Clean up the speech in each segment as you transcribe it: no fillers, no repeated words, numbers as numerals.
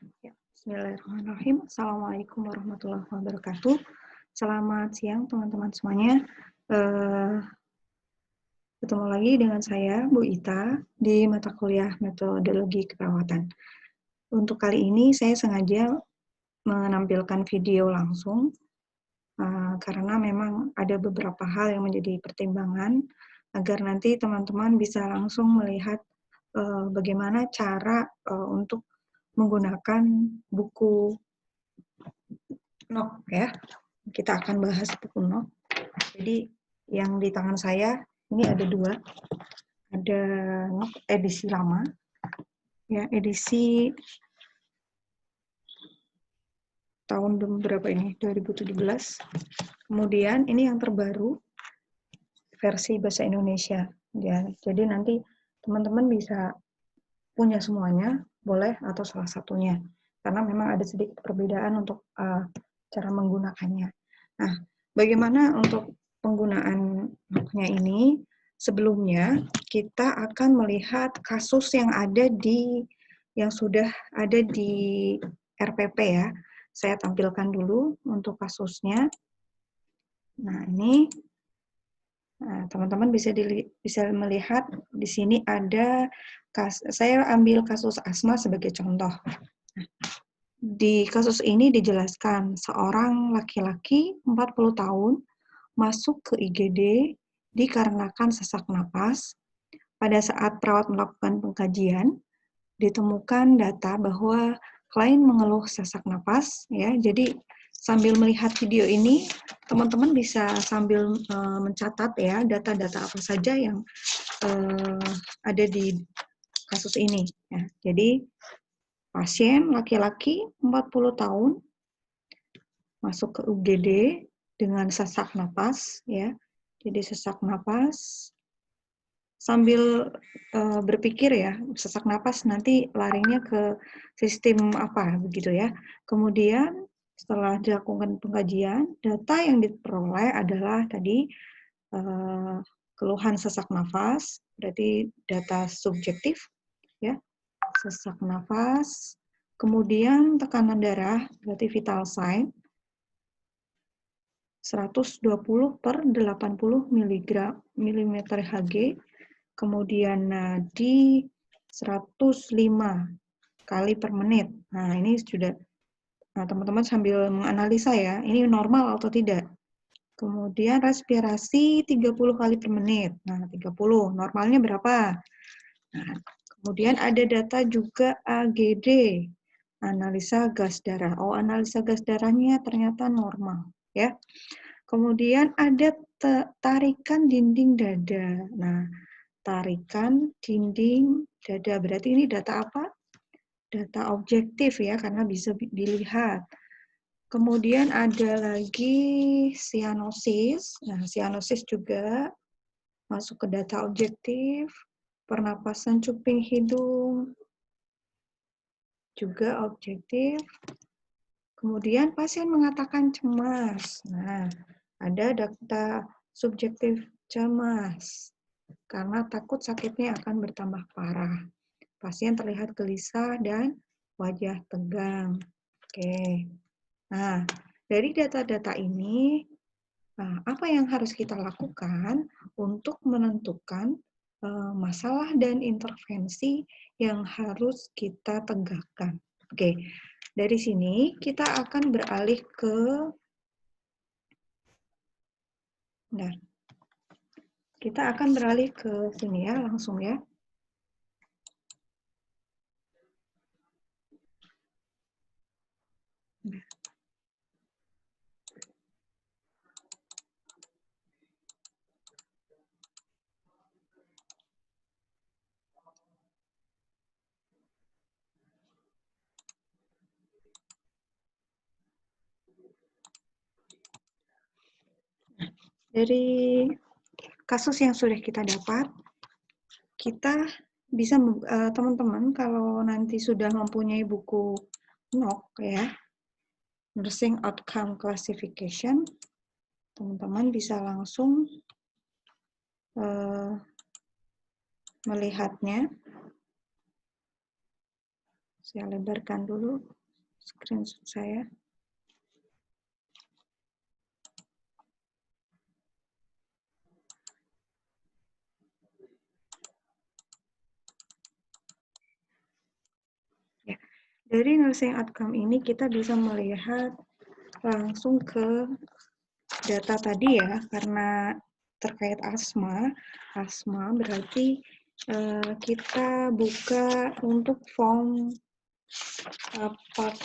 Ya, Bismillahirrahmanirrahim. Assalamualaikum warahmatullahi wabarakatuh. Selamat siang teman-teman semuanya. Ketemu lagi dengan saya, Bu Ita, di mata kuliah Metodologi Keperawatan. Untuk kali ini saya sengaja menampilkan video langsung karena memang ada beberapa hal yang menjadi pertimbangan agar nanti teman-teman bisa langsung melihat bagaimana cara untuk menggunakan buku NOC ya. Kita akan bahas buku NOC. Jadi yang di tangan saya ini ada dua. Ada NOC edisi lama, ya edisi tahun berapa ini? 2017. Kemudian ini yang terbaru versi bahasa Indonesia. Ya, jadi nanti teman-teman bisa punya semuanya, boleh atau salah satunya. Karena memang ada sedikit perbedaan untuk cara menggunakannya. Nah, bagaimana untuk penggunaan NOC-nya ini? Sebelumnya kita akan melihat kasus yang sudah ada di RPP ya. Saya tampilkan dulu untuk kasusnya. Nah, ini teman-teman bisa melihat di sini ada saya ambil kasus asma sebagai contoh. Di kasus ini dijelaskan seorang laki-laki 40 tahun masuk ke IGD dikarenakan sesak napas. Pada saat perawat melakukan pengkajian, ditemukan data bahwa klien mengeluh sesak napas. Ya, jadi sambil melihat video ini, teman-teman bisa sambil mencatat ya data-data apa saja yang ada di kasus ini. Ya, jadi pasien laki-laki 40 tahun masuk ke UGD dengan sesak napas ya. Jadi sesak napas sambil berpikir ya, sesak napas nanti larinya ke sistem apa begitu ya. Kemudian setelah dilakukan pengkajian, data yang diperoleh adalah tadi keluhan sesak nafas, berarti data subjektif ya. Sesak nafas, kemudian tekanan darah, berarti vital sign 120 per 80 mm Hg, kemudian nadi 105 kali per menit. Nah, ini sudah teman-teman sambil menganalisa ya, ini normal atau tidak. Kemudian respirasi 30 kali per menit. Nah, 30, normalnya berapa? Nah, kemudian ada data juga AGD, analisa gas darah. Oh, analisa gas darahnya ternyata normal, ya. Kemudian ada tarikan dinding dada. Nah, tarikan dinding dada. Berarti ini data apa? Data objektif ya, karena bisa dilihat. Kemudian ada lagi sianosis. Nah, sianosis juga masuk ke data objektif. Pernapasan cuping hidung juga objektif. Kemudian pasien mengatakan cemas. Nah, ada data subjektif cemas karena takut sakitnya akan bertambah parah. Pasien terlihat gelisah dan wajah tegang. Oke. Nah, dari data-data ini, apa yang harus kita lakukan untuk menentukan masalah dan intervensi yang harus kita tegakkan. Oke, dari sini kita akan beralih ke sini ya, langsung ya. Dari kasus yang sudah kita dapat, kita bisa teman-teman kalau nanti sudah mempunyai buku NOC ya, Nursing Outcome Classification, teman-teman bisa langsung melihatnya Saya lebarkan dulu screenshot saya. Ya. Dari nursing outcome ini kita bisa melihat langsung ke data tadi ya, karena terkait asma berarti kita buka untuk form part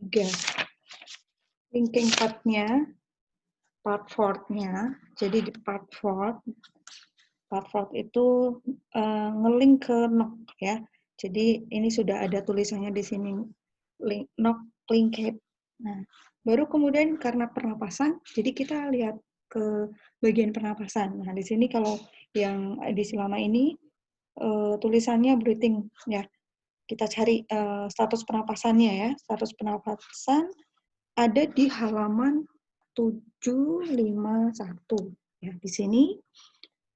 3. Linking path-nya, part 4-nya, jadi di part 4 itu ngelink ke NOC ya. Jadi ini sudah ada tulisannya di sini, NOC linked. Nah, baru kemudian karena pernapasan, jadi kita lihat ke bagian pernapasan. Nah, di sini kalau yang di selama ini tulisannya breathing ya. Kita cari status pernapasannya ya. Status pernapasan ada di halaman 751 ya. Di sini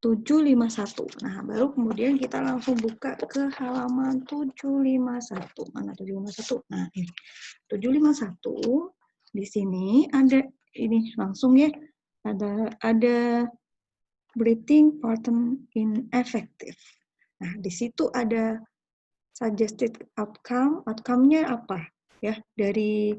751. Nah, baru kemudian kita langsung buka ke halaman 751. Mana 751? Nah, ini. 751 di sini ada ini langsung ya. Ada breathing pattern ineffective. Nah, di situ ada suggested outcome. Outcome-nya apa? Ya, dari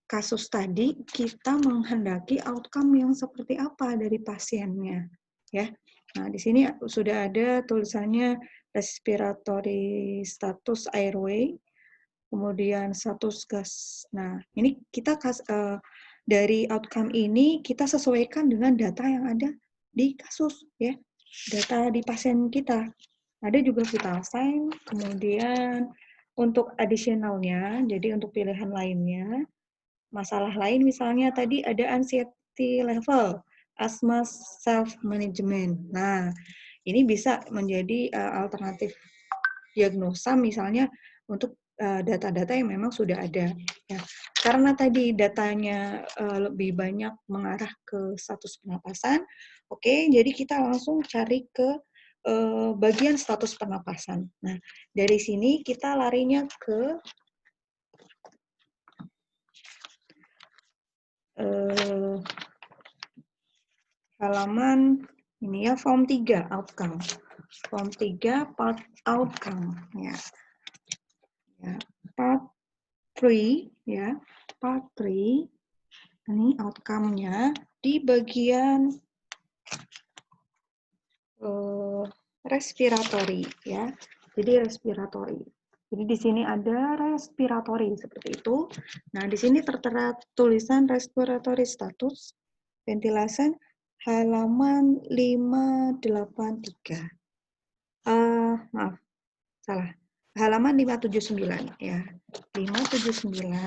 kasus tadi kita menghendaki outcome yang seperti apa dari pasiennya, ya. Nah, di sini sudah ada tulisannya respiratory status airway, kemudian status gas. Nah, ini kita dari outcome ini kita sesuaikan dengan data yang ada di kasus, ya. Data di pasien kita. Ada juga vital sign, kemudian untuk additionalnya, jadi untuk pilihan lainnya, masalah lain misalnya tadi ada anxiety level, asthma self-management. Nah, ini bisa menjadi alternatif diagnosa misalnya untuk data-data yang memang sudah ada. Ya. Karena tadi datanya lebih banyak mengarah ke status pernapasan, oke, jadi kita langsung cari ke bagian status pernapasan. Nah, dari sini kita larinya ke halaman ini ya, form 3 outcome. Form 3 part outcome ya. Ya, part 3 ya. Part 3 ini outcome-nya di bagian respiratory ya. Jadi respiratory. Jadi di sini ada respiratory seperti itu. Nah, di sini tertera tulisan respiratory status ventilation halaman 583. Maaf, salah. Halaman 579 ya. 579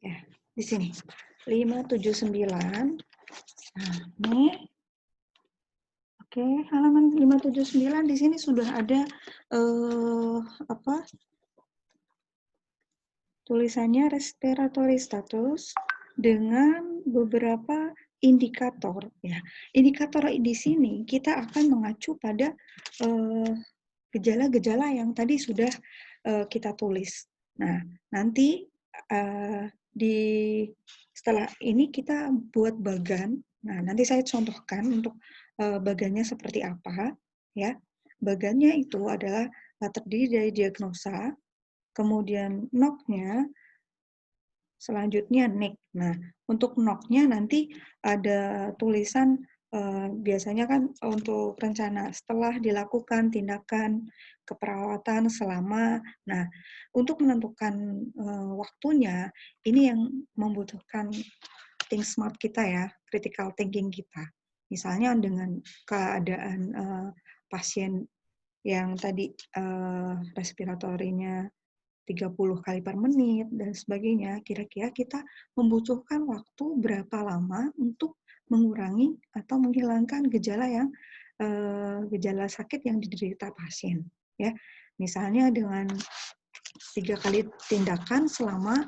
ya, di sini 579. Nah, ini oke, halaman 579 di sini sudah ada tulisannya respiratory status dengan beberapa indikator ya. Indikator di sini kita akan mengacu pada gejala-gejala yang tadi sudah kita tulis. Nah, nanti setelah ini kita buat bagan. Nah, nanti saya contohkan untuk bagannya seperti apa ya. Bagannya itu adalah terdiri dari diagnosa, kemudian NOC-nya, selanjutnya NIC. Nah, untuk NOC-nya nanti ada tulisan biasanya kan untuk rencana setelah dilakukan tindakan keperawatan selama. Nah, untuk menentukan waktunya, ini yang membutuhkan think smart kita ya, critical thinking kita. Misalnya dengan keadaan pasien yang tadi respiratorinya 30 kali per menit, dan sebagainya, kira-kira kita membutuhkan waktu berapa lama untuk mengurangi atau menghilangkan gejala yang gejala sakit yang diderita pasien. Ya, misalnya dengan 3 kali tindakan selama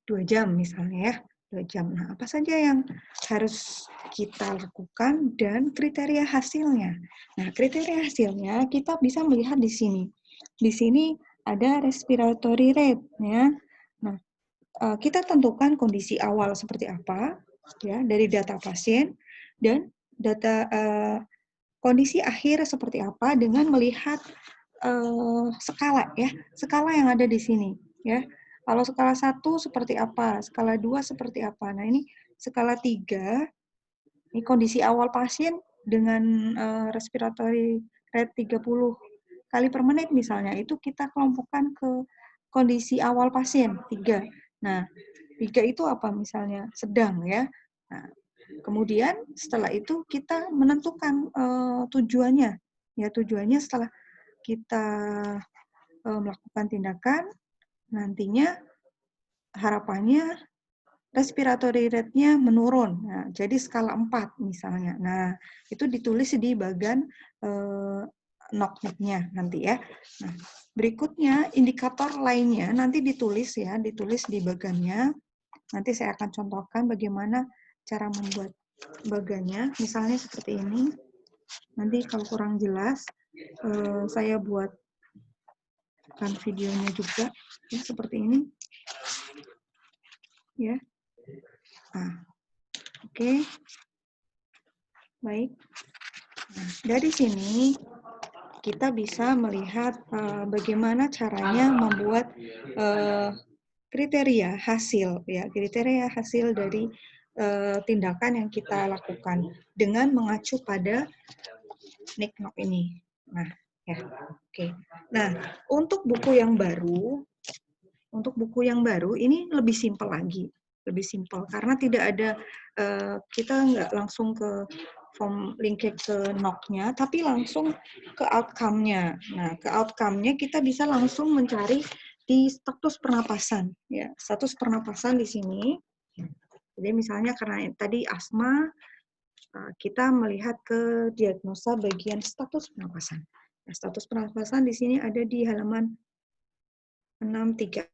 2 jam misalnya ya, 2 jam. Nah, apa saja yang harus kita lakukan dan kriteria hasilnya. Nah, kriteria hasilnya kita bisa melihat di sini. Di sini ada respiratory rate ya. Nah, kita tentukan kondisi awal seperti apa ya dari data pasien dan data kondisi akhir seperti apa dengan melihat skala ya, skala yang ada di sini ya. Kalau skala 1 seperti apa, skala 2 seperti apa. Nah, ini skala 3, ini kondisi awal pasien dengan respiratory rate 30 kali per menit misalnya, itu kita kelompokkan ke kondisi awal pasien 3. Nah, 3 itu apa misalnya? Sedang ya. Nah, kemudian setelah itu kita menentukan tujuannya. Ya, tujuannya setelah kita melakukan tindakan, nantinya harapannya respiratory rate-nya menurun. Nah, jadi skala 4 misalnya. Nah, itu ditulis di bagian knock-nya nanti ya. Nah, berikutnya indikator lainnya nanti ditulis ya, ditulis di bagiannya. Nanti saya akan contohkan bagaimana cara membuat bagiannya. Misalnya seperti ini. Nanti kalau kurang jelas, saya buatkan videonya juga ya, seperti ini. Ya. Nah, oke. Baik. Nah, dari sini kita bisa melihat bagaimana caranya membuat kriteria hasil ya, kriteria hasil dari tindakan yang kita lakukan dengan mengacu pada NICNOC ini. Nah, ya. Oke. Nah, untuk buku yang baru ini lebih simpel lagi, lebih simpel karena tidak ada kita nggak langsung ke form linkage ke NOC-nya, tapi langsung ke outcome-nya. Nah, ke outcome-nya kita bisa langsung mencari di status pernapasan. Ya, status pernapasan di sini. Jadi misalnya karena tadi asma, kita melihat ke diagnosa bagian status pernapasan. Nah, status pernapasan di sini ada di halaman 63.